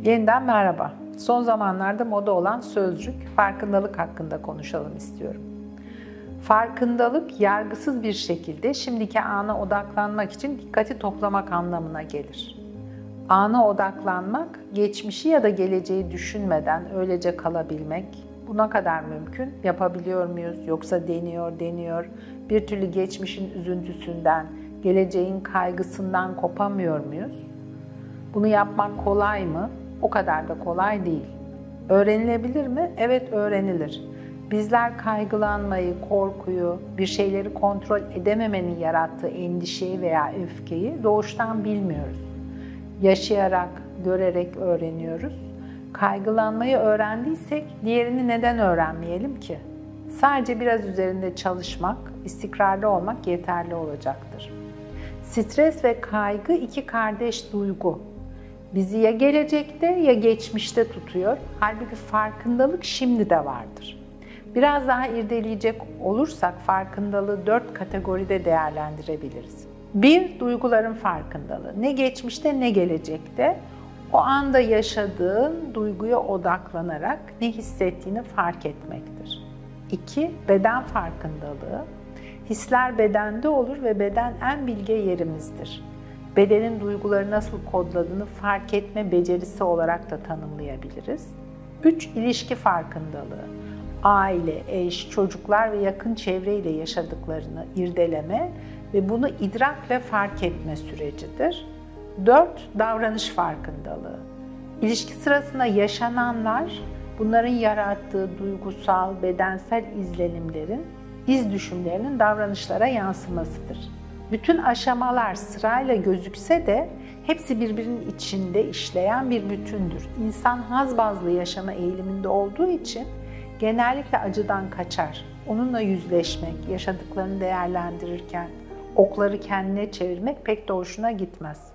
Yeniden merhaba. Son zamanlarda moda olan sözcük farkındalık hakkında konuşalım istiyorum. Farkındalık yargısız bir şekilde şimdiki ana odaklanmak için dikkati toplamak anlamına gelir. Ana odaklanmak, geçmişi ya da geleceği düşünmeden öylece kalabilmek, bu ne kadar mümkün? Yapabiliyor muyuz? Yoksa deniyor, bir türlü geçmişin üzüntüsünden, geleceğin kaygısından kopamıyor muyuz? Bunu yapmak kolay mı? O kadar da kolay değil. Öğrenilebilir mi? Evet, öğrenilir. Bizler kaygılanmayı, korkuyu, bir şeyleri kontrol edememenin yarattığı endişeyi veya öfkeyi doğuştan bilmiyoruz. Yaşayarak, görerek öğreniyoruz. Kaygılanmayı öğrendiysek diğerini neden öğrenmeyelim ki? Sadece biraz üzerinde çalışmak, istikrarlı olmak yeterli olacaktır. Stres ve kaygı iki kardeş duygu. Bizi ya gelecekte ya geçmişte tutuyor. Halbuki farkındalık şimdi de vardır. Biraz daha irdeleyecek olursak farkındalığı 4 kategoride değerlendirebiliriz. 1. Duyguların farkındalığı. Ne geçmişte ne gelecekte o anda yaşadığın duyguya odaklanarak ne hissettiğini fark etmektir. 2. Beden farkındalığı. Hisler bedende olur ve beden en bilge yerimizdir. Bedenin duyguları nasıl kodladığını fark etme becerisi olarak da tanımlayabiliriz. 3. İlişki farkındalığı. Aile, eş, çocuklar ve yakın çevreyle yaşadıklarını irdeleme ve bunu idrakle fark etme sürecidir. 4. Davranış farkındalığı. İlişki sırasında yaşananlar, bunların yarattığı duygusal, bedensel izlenimlerin, iz düşümlerinin davranışlara yansımasıdır. Bütün aşamalar sırayla gözükse de hepsi birbirinin içinde işleyen bir bütündür. İnsan haz bazlı yaşama eğiliminde olduğu için genellikle acıdan kaçar. Onunla yüzleşmek, yaşadıklarını değerlendirirken okları kendine çevirmek pek de hoşuna gitmez.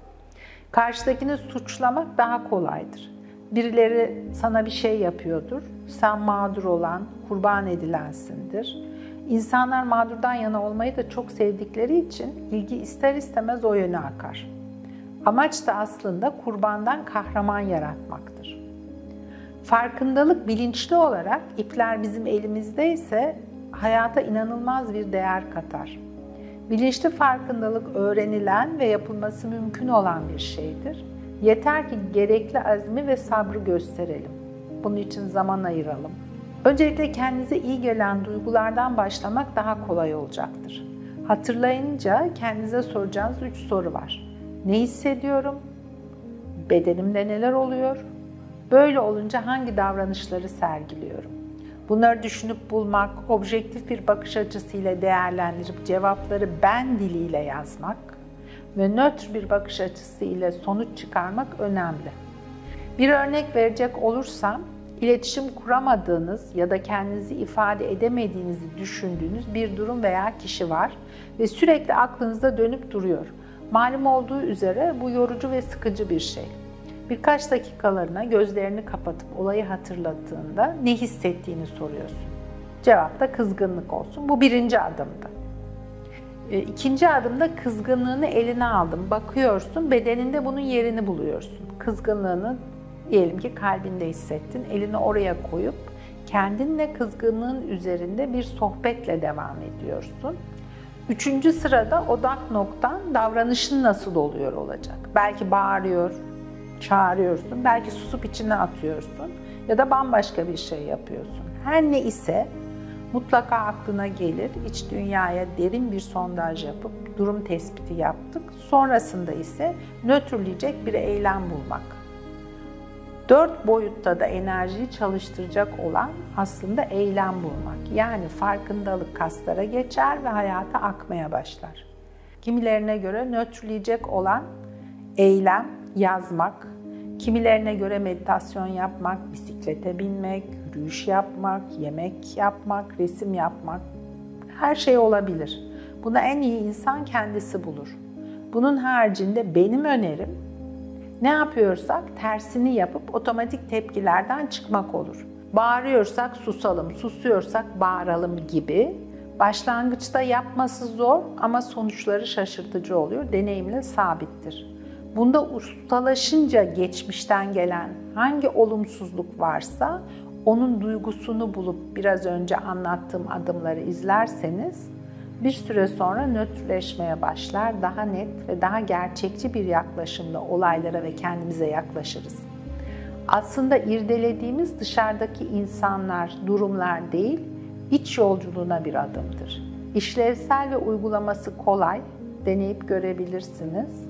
Karşıdakini suçlamak daha kolaydır. Birileri sana bir şey yapıyordur, sen mağdur olan, kurban edilensindir. İnsanlar mağdurdan yana olmayı da çok sevdikleri için ilgi ister istemez o yöne akar. Amaç da aslında kurbandan kahraman yaratmaktır. Farkındalık bilinçli olarak ipler bizim elimizdeyse hayata inanılmaz bir değer katar. Bilinçli farkındalık öğrenilen ve yapılması mümkün olan bir şeydir. Yeter ki gerekli azmi ve sabrı gösterelim. Bunun için zaman ayıralım. Öncelikle kendinize iyi gelen duygulardan başlamak daha kolay olacaktır. Hatırlayınca kendinize soracağınız 3 soru var. Ne hissediyorum? Bedenimde neler oluyor? Böyle olunca hangi davranışları sergiliyorum? Bunları düşünüp bulmak, objektif bir bakış açısıyla değerlendirip cevapları ben diliyle yazmak ve nötr bir bakış açısıyla sonuç çıkarmak önemli. Bir örnek verecek olursam, İletişim kuramadığınız ya da kendinizi ifade edemediğinizi düşündüğünüz bir durum veya kişi var ve sürekli aklınızda dönüp duruyor. Malum olduğu üzere bu yorucu ve sıkıcı bir şey. Birkaç dakikalığına gözlerini kapatıp olayı hatırlattığında ne hissettiğini soruyorsun. Cevap da kızgınlık olsun. Bu birinci adımdı. İkinci adımda kızgınlığını eline aldın. Bakıyorsun, bedeninde bunun yerini buluyorsun. Kızgınlığını diyelim ki kalbinde hissettin, elini oraya koyup kendinle kızgınlığın üzerinde bir sohbetle devam ediyorsun. Üçüncü sırada odak noktan davranışın nasıl oluyor olacak. Belki bağırıyor, çağırıyorsun, belki susup içine atıyorsun ya da bambaşka bir şey yapıyorsun. Her ne ise mutlaka aklına gelir, iç dünyaya derin bir sondaj yapıp durum tespiti yaptık. Sonrasında ise nötrleyecek bir eylem bulmak. 4 boyutta da enerjiyi çalıştıracak olan aslında eylem bulmak. Yani farkındalık kaslara geçer ve hayata akmaya başlar. Kimilerine göre nötrleyecek olan eylem yazmak, kimilerine göre meditasyon yapmak, bisiklete binmek, yürüyüş yapmak, yemek yapmak, resim yapmak, her şey olabilir. Bunu en iyi insan kendisi bulur. Bunun haricinde benim önerim, ne yapıyorsak tersini yapıp otomatik tepkilerden çıkmak olur. Bağırıyorsak susalım, susuyorsak bağıralım gibi. Başlangıçta yapması zor ama sonuçları şaşırtıcı oluyor. Deneyimle sabittir. Bunda ustalaşınca geçmişten gelen hangi olumsuzluk varsa onun duygusunu bulup biraz önce anlattığım adımları izlerseniz bir süre sonra nötrleşmeye başlar, daha net ve daha gerçekçi bir yaklaşımla olaylara ve kendimize yaklaşırız. Aslında irdelediğimiz dışarıdaki insanlar, durumlar değil, iç yolculuğuna bir adımdır. İşlevsel ve uygulaması kolay, deneyip görebilirsiniz.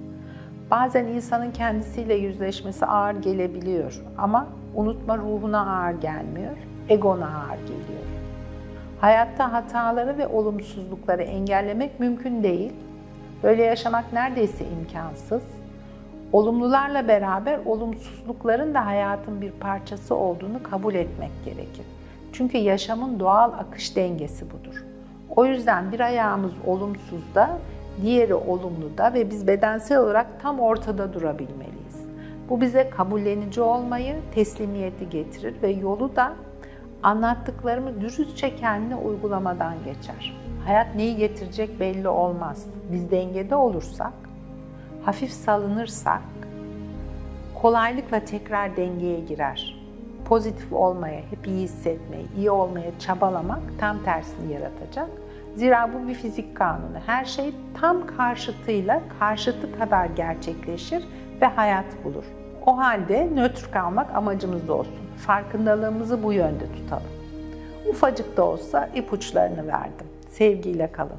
Bazen insanın kendisiyle yüzleşmesi ağır gelebiliyor ama unutma ruhuna ağır gelmiyor, egona ağır geliyor. Hayatta hataları ve olumsuzlukları engellemek mümkün değil. Böyle yaşamak neredeyse imkansız. Olumlularla beraber olumsuzlukların da hayatın bir parçası olduğunu kabul etmek gerekir. Çünkü yaşamın doğal akış dengesi budur. O yüzden bir ayağımız olumsuzda, diğeri olumluda ve biz bedensel olarak tam ortada durabilmeliyiz. Bu bize kabullenici olmayı, teslimiyeti getirir ve yolu da anlattıklarımı dürüstçe kendine uygulamadan geçer. Hayat neyi getirecek belli olmaz. Biz dengede olursak, hafif salınırsak, kolaylıkla tekrar dengeye girer. Pozitif olmaya, hep iyi hissetmeyi, iyi olmaya çabalamak tam tersini yaratacak. Zira bu bir fizik kanunu. Her şey tam karşıtıyla karşıtı kadar gerçekleşir ve hayat bulur. O halde nötr kalmak amacımız olsun. Farkındalığımızı bu yönde tutalım. Ufacık da olsa ipuçlarını verdim. Sevgiyle kalın.